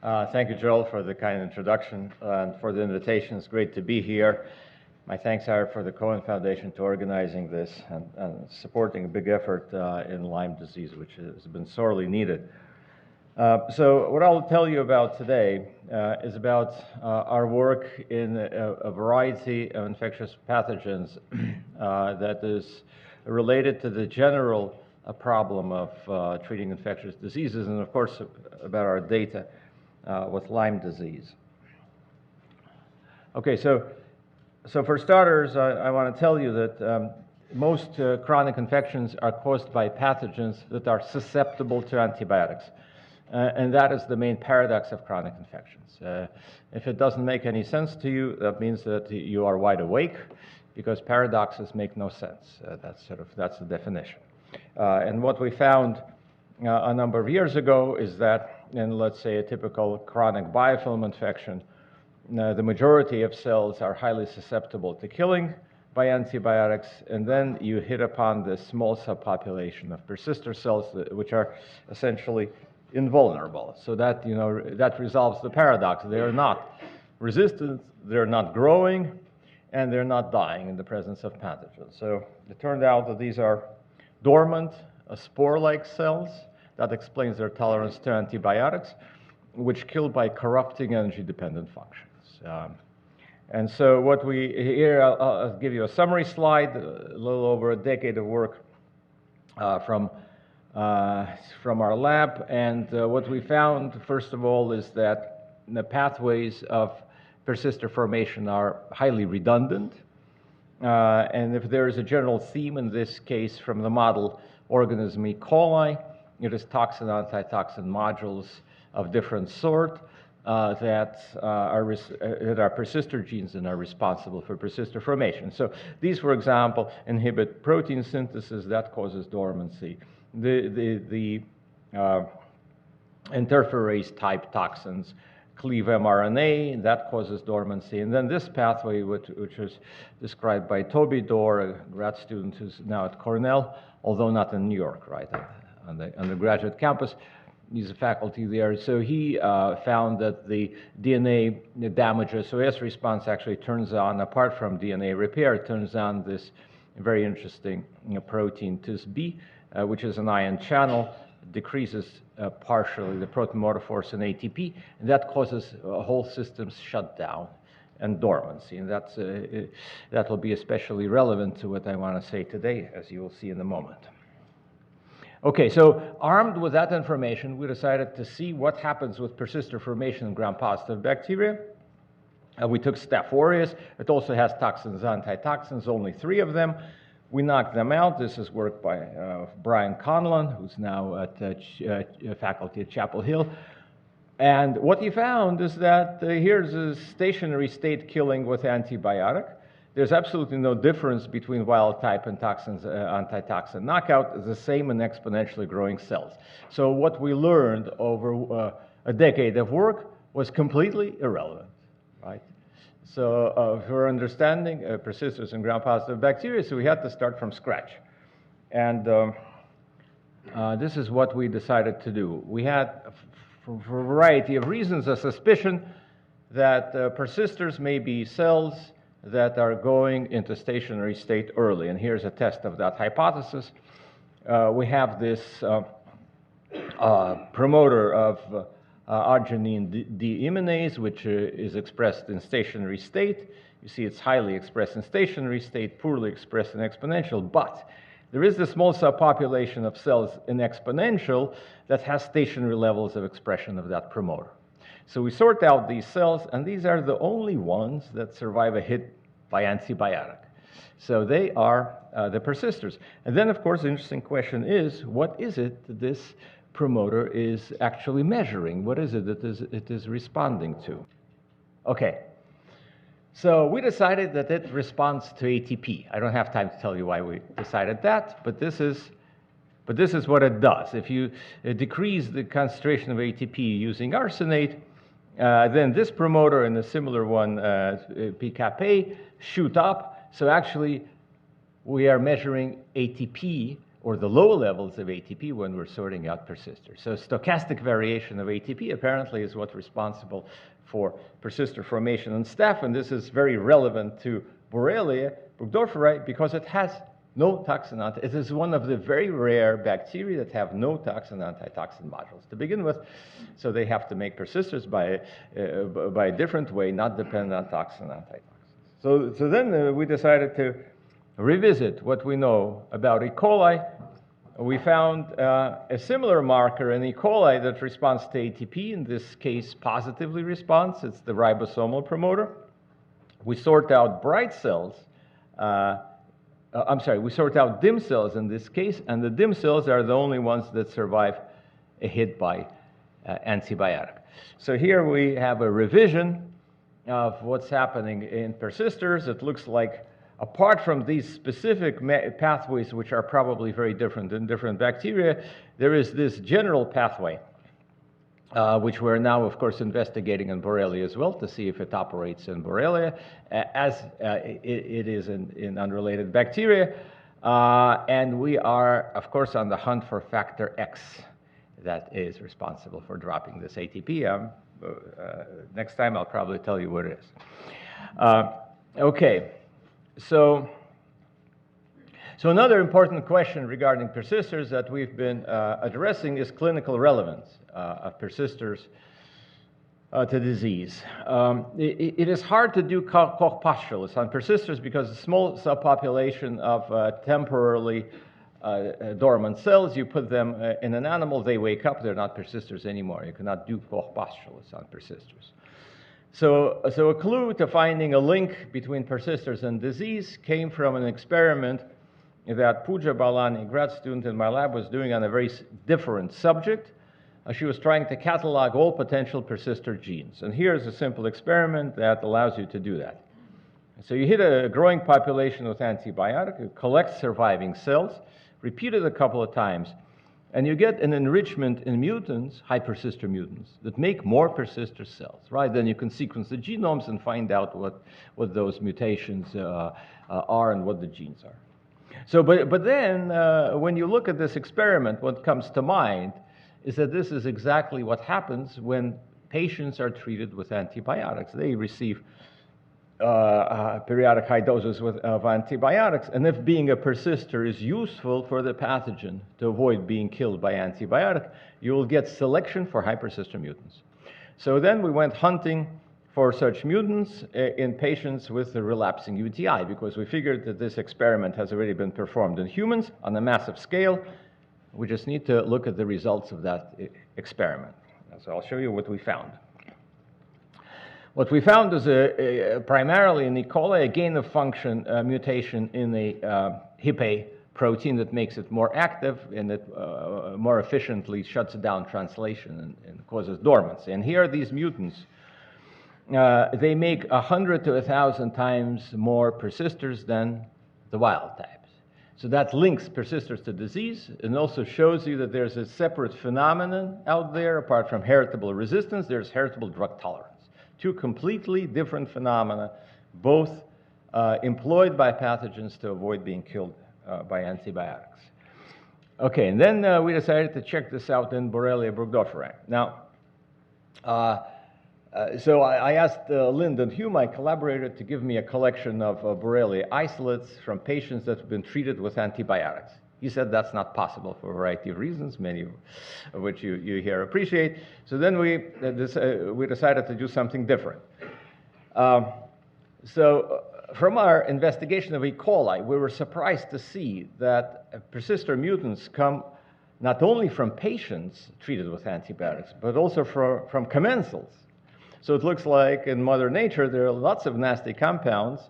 Thank you, Joel, for the kind introduction and for the invitation. It's great to be here. My thanks are for the Cohen Foundation to organizing this and supporting a big effort in Lyme disease, which has been sorely needed. So what I'll tell you about today is about our work in a variety of infectious pathogens that is related to the general problem of treating infectious diseases, and of course about our data with Lyme disease. Okay, so for starters, I want to tell you that most chronic infections are caused by pathogens that are susceptible to antibiotics. And that is the main paradox of chronic infections. If it doesn't make any sense to you, that means that you are wide awake, because paradoxes make no sense. That's the definition. And what we found a number of years ago is that in, let's say, a typical chronic biofilm infection, the majority of cells are highly susceptible to killing by antibiotics, and then you hit upon this small subpopulation of persister cells, which are essentially invulnerable. So that, that resolves the paradox. They are not resistant, they're not growing, and they're not dying in the presence of pathogens. So it turned out that these are dormant, spore-like cells. That explains their tolerance to antibiotics, which kill by corrupting energy-dependent functions. And so what here, I'll give you a summary slide, a little over a decade of work from our lab. And what we found, first of all, is that the pathways of persister formation are highly redundant. And if there is a general theme in this case from the model organism E. coli, it is toxin antitoxin modules of different sort that are persister genes and are responsible for persister formation. So these, for example, inhibit protein synthesis that causes dormancy. The interferase type toxins cleave mRNA, that causes dormancy. And then this pathway, which was described by Toby Dorr, a grad student who's now at Cornell, although not in New York, right, on the undergraduate campus. He's a faculty there. So he found that the DNA damage SOS response actually turns on, apart from DNA repair, turns on this very interesting protein TISB, which is an ion channel, decreases partially the proton motor force in ATP, and that causes whole systems shut down and dormancy. And that will be especially relevant to what I want to say today, as you will see in a moment. Okay, so armed with that information, we decided to see what happens with persister formation in gram-positive bacteria. We took Staph aureus. It also has toxins, antitoxins, only 3 of them. We knocked them out. This is work by Brian Conlon, who's now at faculty at Chapel Hill. And what he found is that here's a stationary state killing with antibiotic. There's absolutely no difference between wild type and toxins, antitoxin knockout. It's the same in exponentially growing cells. So what we learned over a decade of work was completely irrelevant, right? So for understanding persisters in gram-positive bacteria, so we had to start from scratch. And this is what we decided to do. We had, for a variety of reasons, a suspicion that persisters may be cells that are going into stationary state early. And here's a test of that hypothesis. We have this promoter of arginine deaminase, which is expressed in stationary state. You see it's highly expressed in stationary state, poorly expressed in exponential, but there is this small subpopulation of cells in exponential that has stationary levels of expression of that promoter. So we sort out these cells, and these are the only ones that survive a hit by antibiotic. So they are the persisters. And then, of course, the interesting question is, what is it that this promoter is actually measuring? What is it that it is responding to? Okay, so we decided that it responds to ATP. I don't have time to tell you why we decided that, but this is what it does. If you decrease the concentration of ATP using arsenate, then this promoter and a similar one, PKA, shoot up. So actually, we are measuring ATP or the low levels of ATP when we're sorting out persisters. So stochastic variation of ATP apparently is what's responsible for persister formation on staph, and this is very relevant to Borelia burgdorferi because it has no toxin. It is one of the very rare bacteria that have no toxin antitoxin modules to begin with, so they have to make persisters by a different way, not dependent on toxin antitoxins. So then we decided to revisit what we know about E. coli. We found a similar marker in E. coli that responds to ATP, in this case positively responds. It's the ribosomal promoter. We sort out bright cells, we sort out dim cells in this case, and the dim cells are the only ones that survive a hit by antibiotic. So here we have a revision of what's happening in persisters. It looks like apart from these specific pathways, which are probably very different in different bacteria, there is this general pathway, which we're now, of course, investigating in Borelia as well to see if it operates in Borelia, as it is in unrelated bacteria. And we are, of course, on the hunt for factor X that is responsible for dropping this ATP. Next time, I'll probably tell you what it is. Okay. So another important question regarding persisters that we've been addressing is clinical relevance of persisters to disease. It is hard to do Koch postulates on persisters because a small subpopulation of temporarily dormant cells, you put them in an animal, they wake up, they're not persisters anymore. You cannot do Koch postulates on persisters. So a clue to finding a link between persisters and disease came from an experiment that Pooja Balani, a grad student in my lab, was doing on a very different subject. She was trying to catalog all potential persister genes. And here's a simple experiment that allows you to do that. So you hit a growing population with antibiotic, you collect surviving cells, repeat it a couple of times, and you get an enrichment in mutants, high persister mutants, that make more persister cells, right? Then you can sequence the genomes and find out what those mutations are and what the genes are. So, but then when you look at this experiment, what comes to mind is that this is exactly what happens when patients are treated with antibiotics. They receive periodic high doses of antibiotics, and if being a persister is useful for the pathogen to avoid being killed by antibiotic, you will get selection for high persister mutants. So then we went hunting for such mutants in patients with a relapsing UTI, because we figured that this experiment has already been performed in humans on a massive scale. We just need to look at the results of that experiment. So I'll show you what we found. What we found is primarily in E. coli, a gain of function mutation in the hip A protein that makes it more active and it more efficiently shuts down translation and causes dormancy. And here are these mutants. They make 100 to 1,000 times more persisters than the wild types. So that links persisters to disease and also shows you that there's a separate phenomenon out there. Apart from heritable resistance, there's heritable drug tolerance. Two completely different phenomena, both employed by pathogens to avoid being killed by antibiotics. Okay, and then we decided to check this out in Borelia burgdorferi. Now, so I asked Lyndon Hugh, my collaborator, to give me a collection of Borelia isolates from patients that have been treated with antibiotics. He said that's not possible for a variety of reasons, many of which you here appreciate. So then we decided to do something different. So from our investigation of E. coli, we were surprised to see that persister mutants come not only from patients treated with antibiotics, but also from commensals. So it looks like in Mother Nature, there are lots of nasty compounds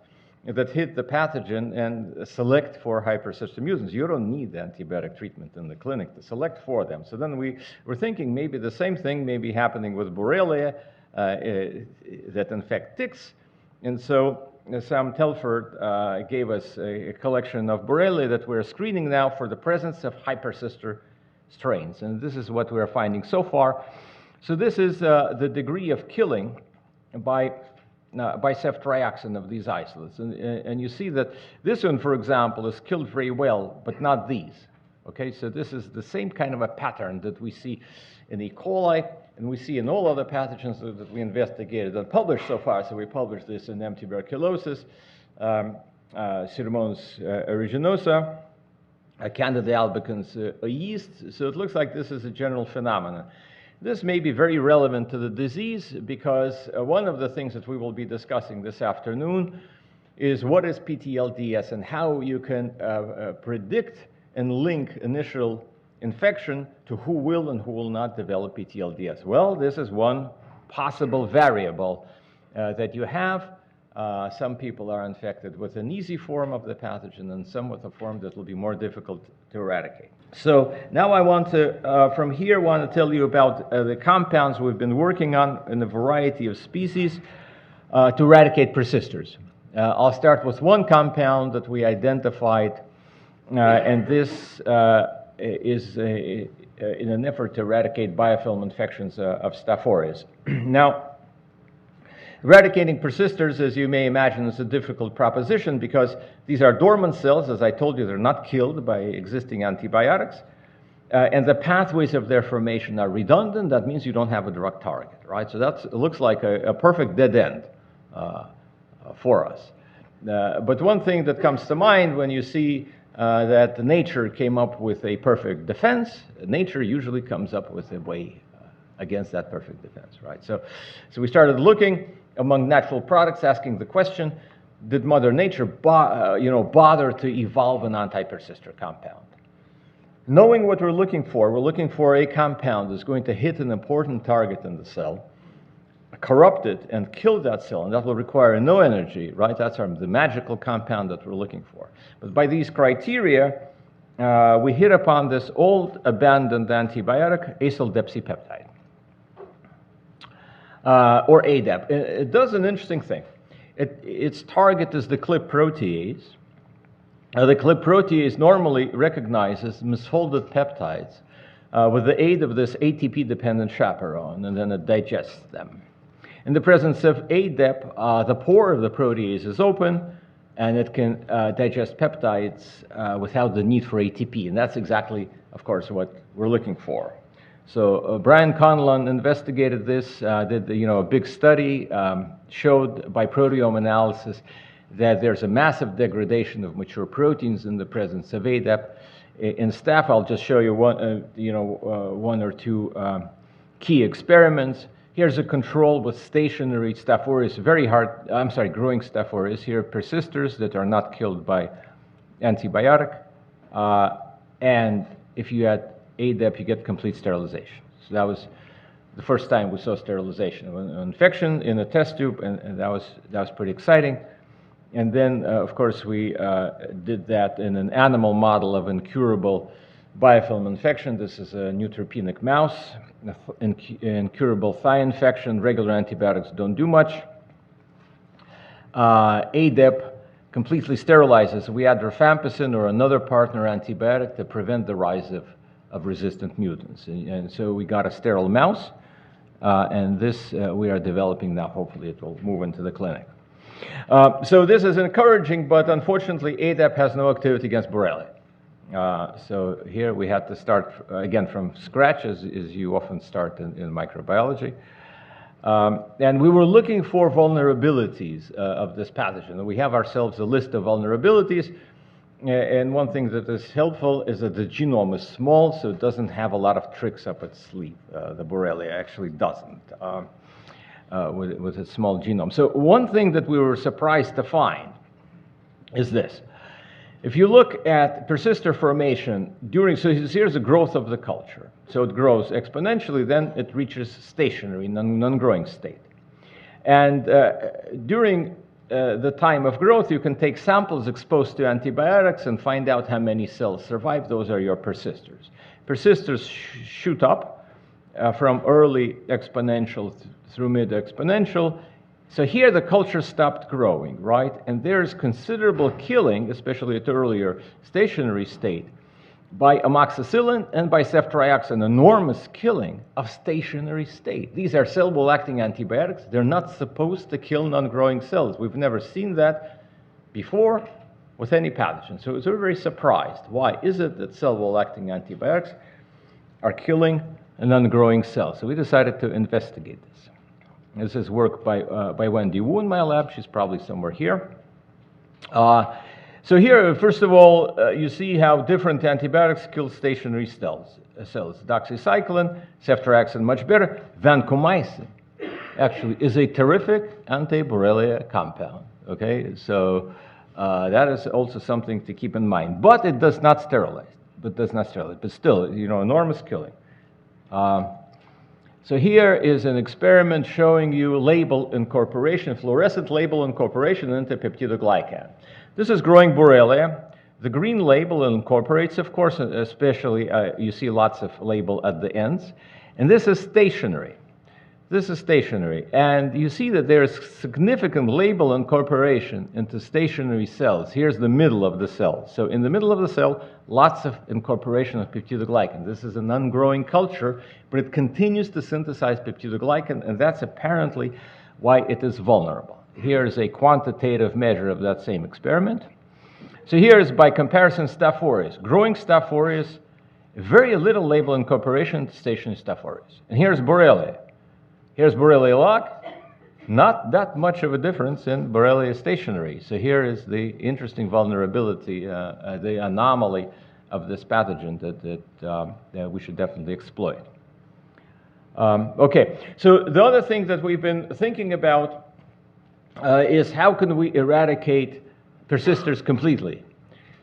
that hit the pathogen and select for high persister mutants. You don't need antibiotic treatment in the clinic to select for them. So then we were thinking maybe the same thing may be happening with Borelia that infect ticks. And so Sam Telford gave us a collection of Borelia that we're screening now for the presence of high persister strains. And this is what we're finding so far. So this is the degree of killing by ceftriaxone of these isolates. And you see that this one, for example, is killed very well, but not these. Okay, so this is the same kind of a pattern that we see in E. coli, and we see in all other pathogens that we investigated and published so far. So we published this in M. tuberculosis, Pseudomonas aeruginosa, Candida albicans yeast. So it looks like this is a general phenomenon. This may be very relevant to the disease because one of the things that we will be discussing this afternoon is what is PTLDS and how you can predict and link initial infection to who will and who will not develop PTLDS. Well, this is one possible variable that you have. Some people are infected with an easy form of the pathogen and some with a form that will be more difficult to eradicate. So now I want to, from here, want to tell you about the compounds we've been working on in a variety of species to eradicate persisters. I'll start with one compound that we identified, and this is in an effort to eradicate biofilm infections of Staph aureus. Now, eradicating persisters, as you may imagine, is a difficult proposition because these are dormant cells. As I told you, they're not killed by existing antibiotics. And the pathways of their formation are redundant. That means you don't have a drug target, right? So it looks like a perfect dead end for us. But one thing that comes to mind when you see that nature came up with a perfect defense, nature usually comes up with a way against that perfect defense, right? So we started looking among natural products, asking the question, did Mother Nature bother to evolve an anti-persister compound? Knowing what we're looking for a compound that's going to hit an important target in the cell, corrupt it, and kill that cell, and that will require no energy, right? That's the magical compound that we're looking for. But by these criteria, we hit upon this old abandoned antibiotic, acyl depsipeptide. Or ADEP. It does an interesting thing. Its target is the CLIP protease. The CLIP protease normally recognizes misfolded peptides with the aid of this ATP-dependent chaperone, and then it digests them. In the presence of ADEP, the pore of the protease is open, and it can digest peptides without the need for ATP, and that's exactly, of course, what we're looking for. So Brian Conlon investigated this, did a big study, showed by proteome analysis that there's a massive degradation of mature proteins in the presence of ADEP. In Staph, I'll just show you one or two key experiments. Here's a control with stationary Staph aureus, growing Staph aureus. Here, persisters that are not killed by antibiotic. And if you add ADEP, you get complete sterilization. So that was the first time we saw sterilization of an infection in a test tube, and that was pretty exciting. And then, of course, we did that in an animal model of incurable biofilm infection. This is a neutropenic mouse. Incurable thigh infection, regular antibiotics don't do much. ADEP completely sterilizes. We add rifampicin or another partner antibiotic to prevent the rise of resistant mutants. And so we got a sterile mouse, and this we are developing now. Hopefully it will move into the clinic. So this is encouraging, but unfortunately ADEP has no activity against Borelia. So here we had to start again from scratch, as you often start in microbiology. And we were looking for vulnerabilities of this pathogen. We have ourselves a list of vulnerabilities. And one thing that is helpful is that the genome is small, so it doesn't have a lot of tricks up its sleeve. The Borelia actually doesn't with its small genome. So one thing that we were surprised to find is this. If you look at persister formation so here's the growth of the culture. So it grows exponentially, then it reaches stationary, non-growing state. And during the time of growth, you can take samples exposed to antibiotics and find out how many cells survive. Those are your persisters. Persisters shoot up from early exponential through mid-exponential. So here the culture stopped growing, right? And there's considerable killing, especially at earlier stationary state, by amoxicillin and by ceftriaxone, enormous killing of stationary state. These are cell wall-acting antibiotics. They're not supposed to kill non-growing cells. We've never seen that before, with any pathogen. So we were very surprised. Why is it that cell wall-acting antibiotics are killing an ungrowing cell? So we decided to investigate this. This is work by Wendy Wu in my lab. She's probably somewhere here. So here, first of all, you see how different antibiotics kill stationary cells. Doxycycline, ceftriaxone, much better. Vancomycin actually is a terrific anti-Borelia compound. Okay, so that is also something to keep in mind. But it does not sterilize. But still, enormous killing. So here is an experiment showing you label incorporation, fluorescent label incorporation into peptidoglycan. This is growing Borelia. The green label incorporates, of course, especially you see lots of label at the ends. And this is stationary. And you see that there is significant label incorporation into stationary cells. Here's the middle of the cell. So in the middle of the cell, lots of incorporation of peptidoglycan. This is an ungrowing culture, but it continues to synthesize peptidoglycan, and that's apparently why it is vulnerable. Here is a quantitative measure of that same experiment. So here is, by comparison, Staph aureus. Growing Staph aureus, very little label incorporation to stationary Staph aureus. And here's Borelia. Here's Borelia log. Not that much of a difference in Borelia stationary. So here is the interesting vulnerability, the anomaly of this pathogen that we should definitely exploit. Okay, so the other thing that we've been thinking about is how can we eradicate persisters completely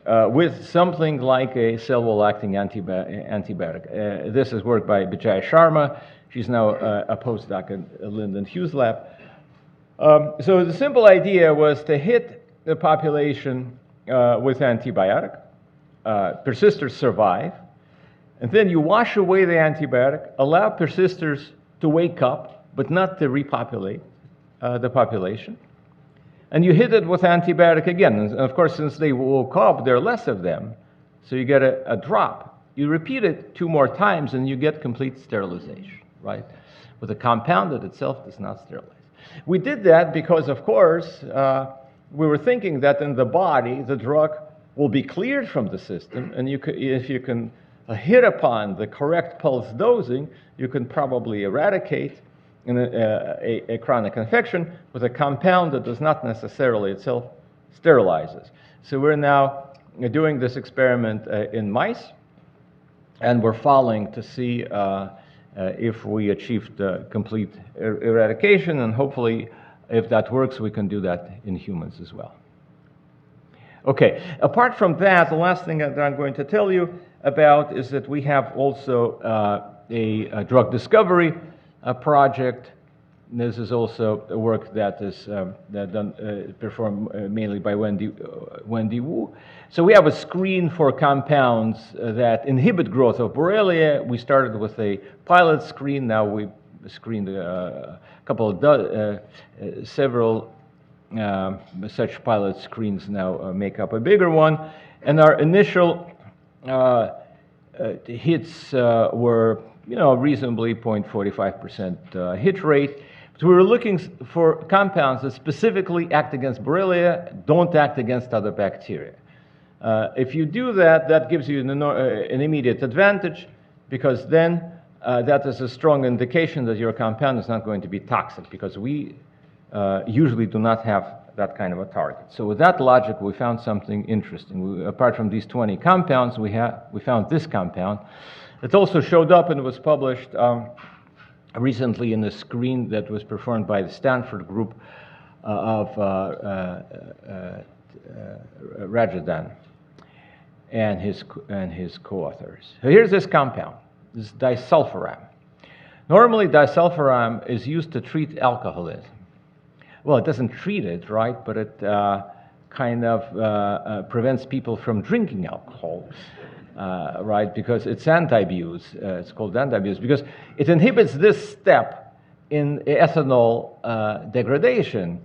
with something like a cell wall-acting antibiotic. This is work by Bijay Sharma. She's now a postdoc in Lyndon Hughes' lab. So the simple idea was to hit the population with antibiotic. Persisters survive. And then you wash away the antibiotic, allow persisters to wake up, but not to repopulate the population. And you hit it with antibiotic again. And of course, since they woke up, there are less of them. So you get a drop. You repeat it 2 more times, and you get complete sterilization, right? With a compound that itself does not sterilize. We did that because, of course, we were thinking that in the body, the drug will be cleared from the system, and if you can hit upon the correct pulse dosing, you can probably eradicate a chronic infection with a compound that does not necessarily itself sterilizes. So we're now doing this experiment in mice, and we're following to see if we achieved complete eradication, and hopefully, if that works, we can do that in humans as well. Okay, apart from that, the last thing that I'm going to tell you about is that we have also a drug discovery project. This is also a work that is performed mainly by Wendy Wu. So we have a screen for compounds that inhibit growth of Borelia. We started with a pilot screen. Now we screened a couple of several such pilot screens now make up a bigger one. And our initial hits were, reasonably 0.45% hit rate. So we were looking for compounds that specifically act against Borelia, don't act against other bacteria. If you do that, that gives you an immediate advantage, because then that is a strong indication that your compound is not going to be toxic, because we usually do not have that kind of a target. So with that logic, we found something interesting. Apart from these 20 compounds, we found this compound. It also showed up and was published recently in a screen that was performed by the Stanford group of Rajadan and his co-authors. So here's this compound. This is Disulfiram. Normally, Disulfiram is used to treat alcoholism. Well, it doesn't treat it, right? But it kind of prevents people from drinking alcohol. Right, because it's anti-abuse. It's called anti-abuse because it inhibits this step in ethanol degradation.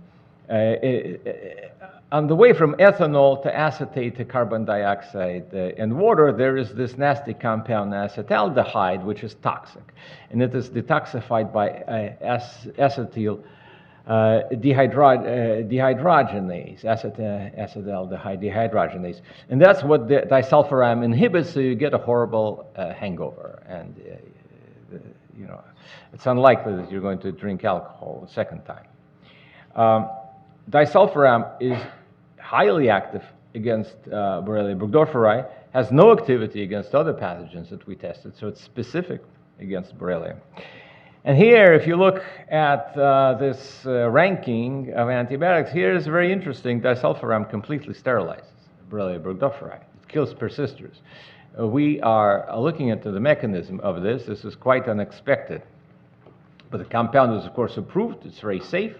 On the way from ethanol to acetate to carbon dioxide and water, there is this nasty compound acetaldehyde, which is toxic, and it is detoxified by acetyl dehydrogenase, acetaldehyde dehydrogenase. And that's what the disulfiram inhibits, so you get a horrible hangover. And, you know, it's unlikely that you're going to drink alcohol a second time. Disulfiram is highly active against Borelia burgdorferi, has no activity against other pathogens that we tested, so it's specific against Borelia. And here, if you look at this ranking of antibiotics, here is very interesting. Disulfiram completely sterilizes Borelia burgdorferi. It kills persisters. We are looking into the mechanism of this. This is quite unexpected. But the compound is, of course, approved. It's very safe.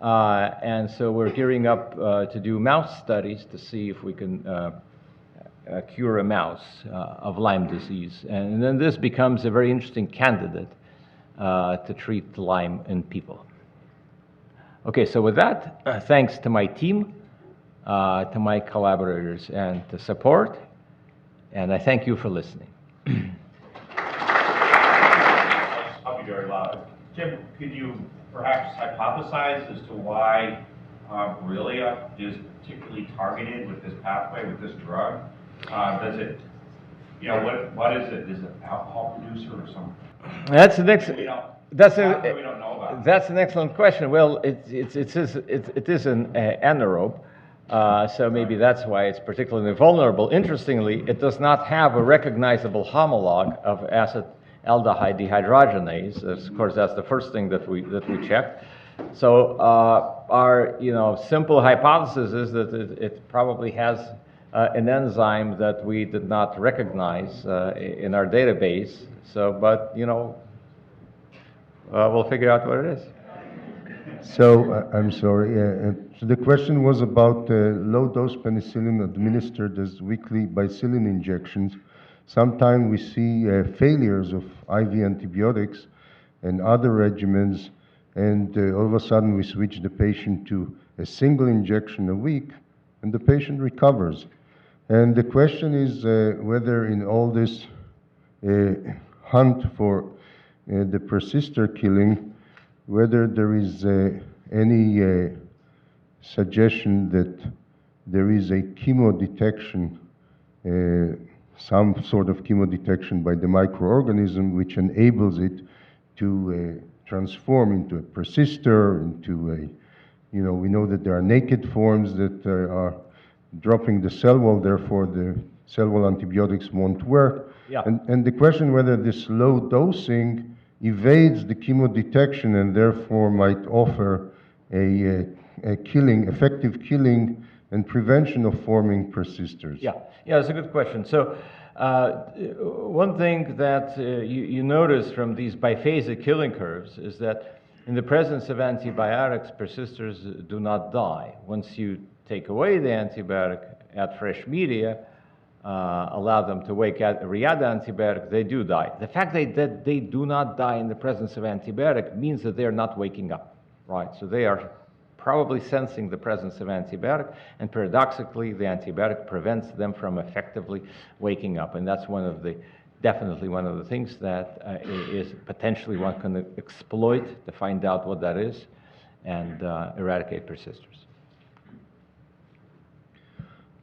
And so we're gearing up to do mouse studies to see if we can cure a mouse of Lyme disease. And then this becomes a very interesting candidate to treat Lyme in people. Okay, so with that, thanks to my team, to my collaborators, and to support, and I thank you for listening. I'll be very loud. Jim, could you perhaps hypothesize as to why Borelia is particularly targeted with this pathway, with this drug? Does it, you know, what is it? Is it alcohol producer or something? That's an excellent. That's we don't know about. That's an excellent question. Well, it is an anaerobe, so maybe that's why it's particularly vulnerable. Interestingly, it does not have a recognizable homologue of acetaldehyde dehydrogenase. Of course, that's the first thing that we checked. So our simple hypothesis is that it probably has an enzyme that we did not recognize in our database. So, but we'll figure out what it is. So, I'm sorry. So the question was about low-dose penicillin administered as weekly bicillin injections. Sometimes we see failures of IV antibiotics and other regimens, and all of a sudden we switch the patient to a single injection a week, and the patient recovers. And the question is whether in all this hunt for the persister killing, whether there is any suggestion that there is a chemodetection, some sort of chemodetection by the microorganism which enables it to transform into a persister, into a, we know that there are naked forms that are dropping the cell wall, therefore the cell wall antibiotics won't work. Yeah. And the question whether this low dosing evades the chemodetection and therefore might offer a effective killing and prevention of forming persisters. Yeah, it's a good question. So one thing that you notice from these biphasic killing curves is that in the presence of antibiotics, persisters do not die. Once you take away the antibiotic, add fresh media, allow them to re-add antibiotic, they do die. The fact that they do not die in the presence of antibiotic means that they're not waking up, right? So they are probably sensing the presence of antibiotic, and paradoxically, the antibiotic prevents them from effectively waking up. And that's definitely one of the things that is potentially one can exploit to find out what that is and eradicate persisters.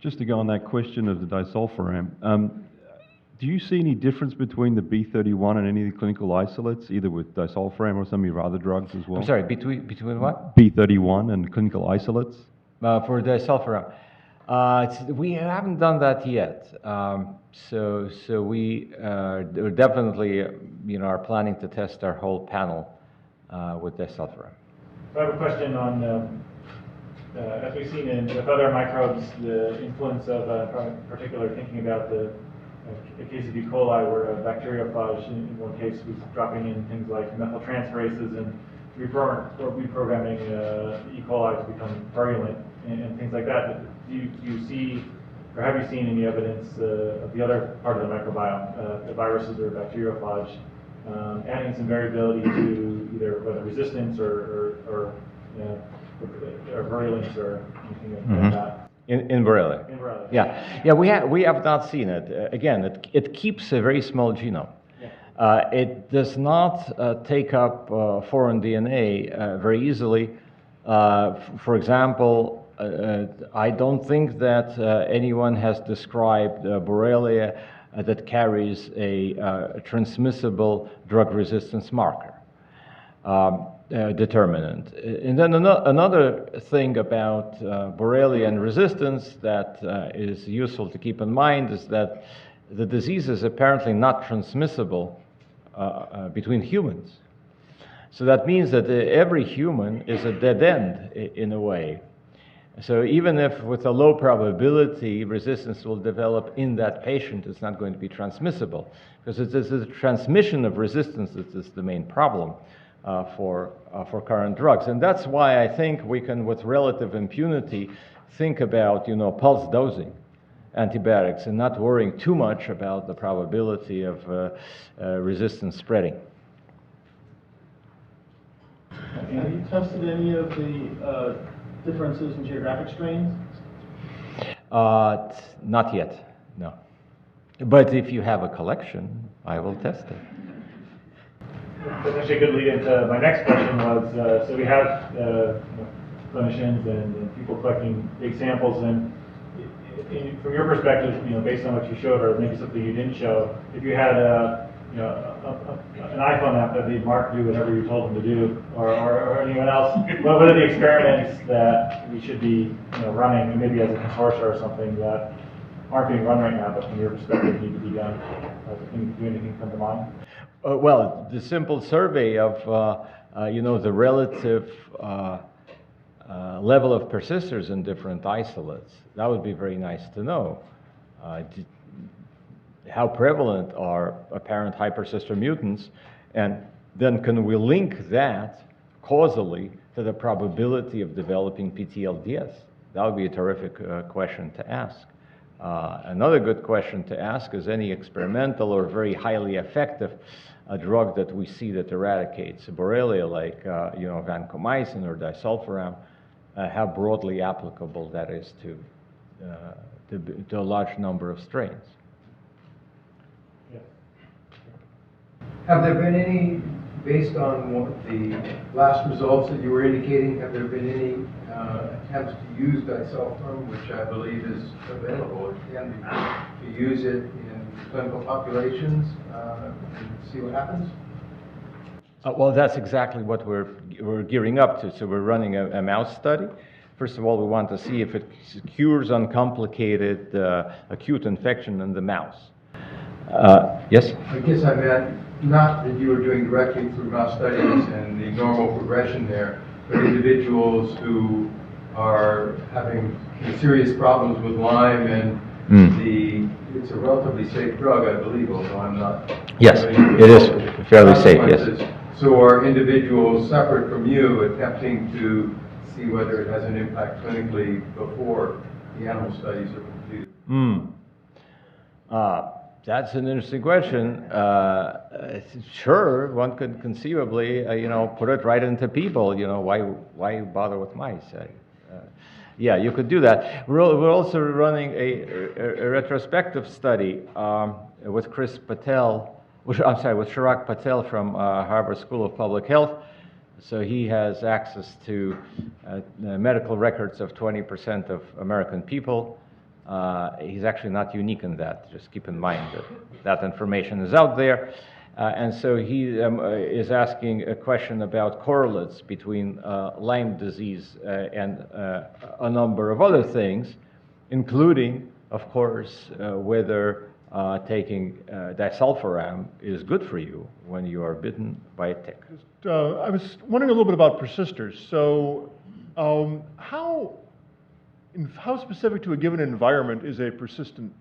Just to go on that question of the disulfiram, do you see any difference between the B31 and any of the clinical isolates, either with disulfiram or some of your other drugs as well? I'm sorry, between what? B31 and clinical isolates? For disulfiram. We haven't done that yet. So we definitely are planning to test our whole panel with disulfiram. I have a question on, as we've seen with other microbes, the influence of, in particular, thinking about the case of E. coli, where a bacteriophage in one case was dropping in things like methyltransferases and reprogramming E. coli to become virulent and things like that. Do you see, or have you seen any evidence of the other part of the microbiome, the viruses or bacteriophage, adding some variability to either whether resistance or virulence or anything like that? In Borelia. In Borelia. Yeah, we have not seen it. Again, it keeps a very small genome. Yeah. It does not take up foreign DNA very easily. For example, I don't think that anyone has described Borelia that carries a transmissible drug resistance marker. Determinant. And then another thing about Borelia and resistance that is useful to keep in mind is that the disease is apparently not transmissible between humans. So that means that every human is a dead end in a way. So even if with a low probability resistance will develop in that patient, it's not going to be transmissible, because it is the transmission of resistance that is the main problem for current drugs. And that's why I think we can, with relative impunity, think about, pulse dosing antibiotics and not worrying too much about the probability of resistance spreading. Have you tested any of the differences in geographic strains? Not yet, no. But if you have a collection, I will test it. That's actually a good lead into my next question was, so we have clinicians and people collecting big samples, and from your perspective, based on what you showed, or maybe something you didn't show, if you had an iPhone app that made Mark do whatever you told him to do, or anyone else, what are the experiments that we should be running, maybe as a consortia or something, that aren't being run right now, but from your perspective need to be done? Do anything come to mind? Well, the simple survey of the relative level of persisters in different isolates, that would be very nice to know. How prevalent are apparent high persister mutants, and then can we link that causally to the probability of developing PTLDS? That would be a terrific question to ask. Another good question to ask is any experimental or very highly effective drug that we see that eradicates Borelia, like vancomycin or Disulfiram, how broadly applicable that is to a large number of strains. Yeah. Have there been any, based on the last results that you were indicating, have there been any attempts to use Disulfiram, which I believe is available, it can be, to use it in clinical populations and see what happens? Well, that's exactly what we're gearing up to. So we're running a mouse study. First of all, we want to see if it cures uncomplicated acute infection in the mouse. Yes? I guess I meant not that you were doing directly through mouse studies and the normal progression there, but individuals who are having serious problems with Lyme, and it's a relatively safe drug, I believe, although I'm not. Yes, it is fairly safe, yes. So are individuals separate from you attempting to see whether it has an impact clinically before the animal studies are completed? That's an interesting question. Sure, one could conceivably, put it right into people. Why bother with mice? Yeah, you could do that. We're also running a retrospective study with Chris Patel. with Chirag Patel from Harvard School of Public Health. So he has access to medical records of 20% of American people. He's actually not unique in that. Just keep in mind that that information is out there. And so he is asking a question about correlates between Lyme disease and a number of other things, including, of course, whether taking Disulfiram is good for you when you are bitten by a tick. I was wondering a little bit about persisters. So how specific to a given environment is a persistent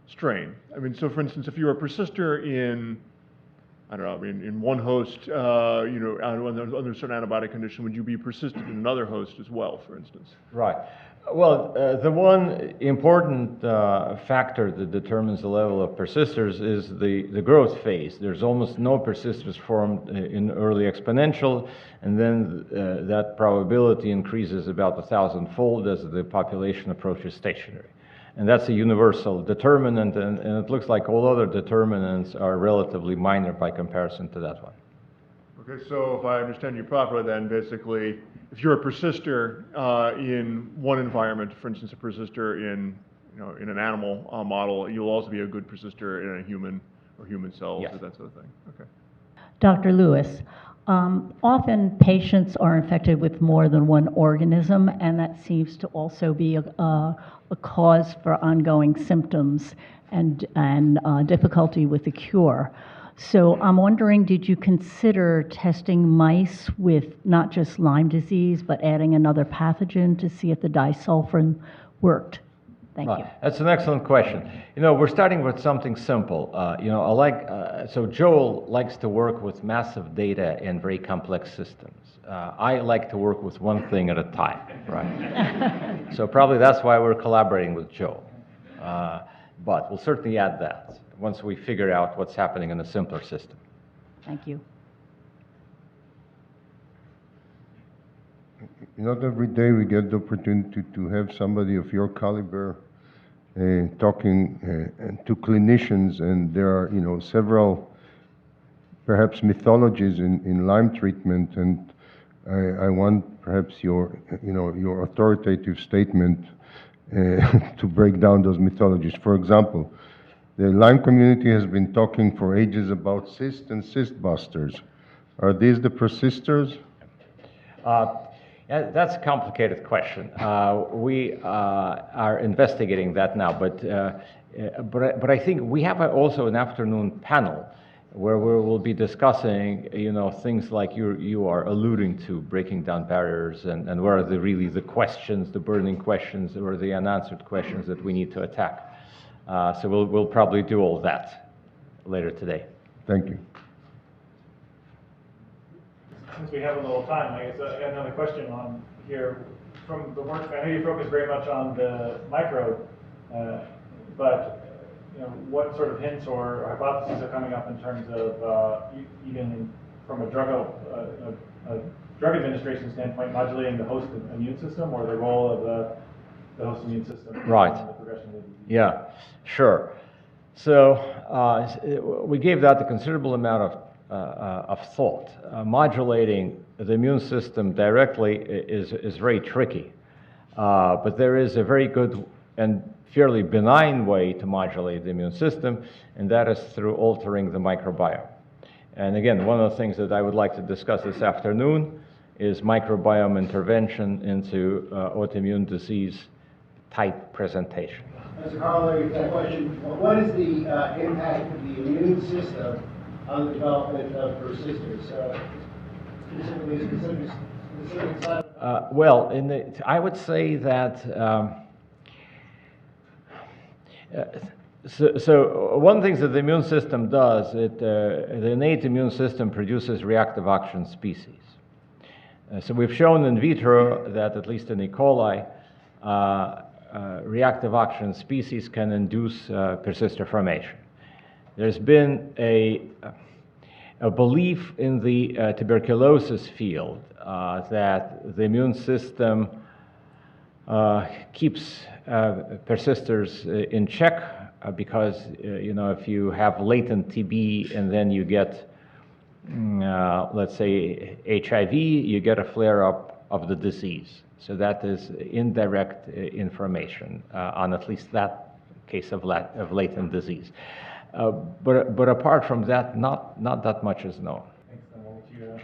strain? I mean, so for instance, if you're a persister in, I don't know, in one host, under a certain antibiotic condition, would you be persistent in another host as well, for instance? Right. Well, the one important factor that determines the level of persisters is the growth phase. There's almost no persisters formed in early exponential, and then that probability increases about 1,000-fold as the population approaches stationary. And that's a universal determinant, and it looks like all other determinants are relatively minor by comparison to that one. Okay, so if I understand you properly, then basically, if you're a persister in one environment, for instance, a persister in, in an animal model, you'll also be a good persister in a human or human cells, Yes. or that sort of thing. Okay. Dr. Lewis, often patients are infected with more than one organism, and that seems to also be a cause for ongoing symptoms and difficulty with the cure. So I'm wondering, did you consider testing mice with not just Lyme disease, but adding another pathogen to see if the disulfiram worked? Thank you. That's an excellent question. We're starting with something simple. So Joel likes to work with massive data and very complex systems. I like to work with one thing at a time, right? So probably that's why we're collaborating with Joel. But we'll certainly add that once we figure out what's happening in a simpler system. Thank you. Not every day we get the opportunity to have somebody of your caliber talking to clinicians, and there are, several perhaps mythologies in Lyme treatment, and I want perhaps your authoritative statement to break down those mythologies. For example, the Lyme community has been talking for ages about cysts and cyst busters. Are these the persisters? Yeah, that's a complicated question. We are investigating that now, but I think we have also an afternoon panel where we will be discussing, things like you are alluding to, breaking down barriers, and what are really the questions, the burning questions, or the unanswered questions that we need to attack. So we'll probably do all that later today. Thank you. Since we have a little time, I guess another question on here. From the work, I know you focus very much on the microbe, but what sort of hints or hypotheses are coming up in terms of even from a drug administration standpoint, modulating the host immune system, or the role of the host immune system in the progression of the disease? Yeah, sure. So we gave that a considerable amount of thought. Modulating the immune system directly is very tricky, but there is a very good and fairly benign way to modulate the immune system, and that is through altering the microbiome. And again, one of the things that I would like to discuss this afternoon is microbiome intervention into autoimmune disease type presentation. As a corollary to that question, what is the impact of the immune system on the development of persisters? Specific side? Well, I would say that so one thing that the immune system does, the innate immune system produces reactive oxygen species. So we've shown in vitro that, at least in E. coli, reactive oxygen species can induce persister formation. There's been a belief in the tuberculosis field that the immune system keeps persisters in check because, if you have latent TB and then you get, let's say, HIV, you get a flare-up of the disease. So that is indirect information on at least that case of latent disease. But apart from that, not that much is known. Thanks. Then we'll let you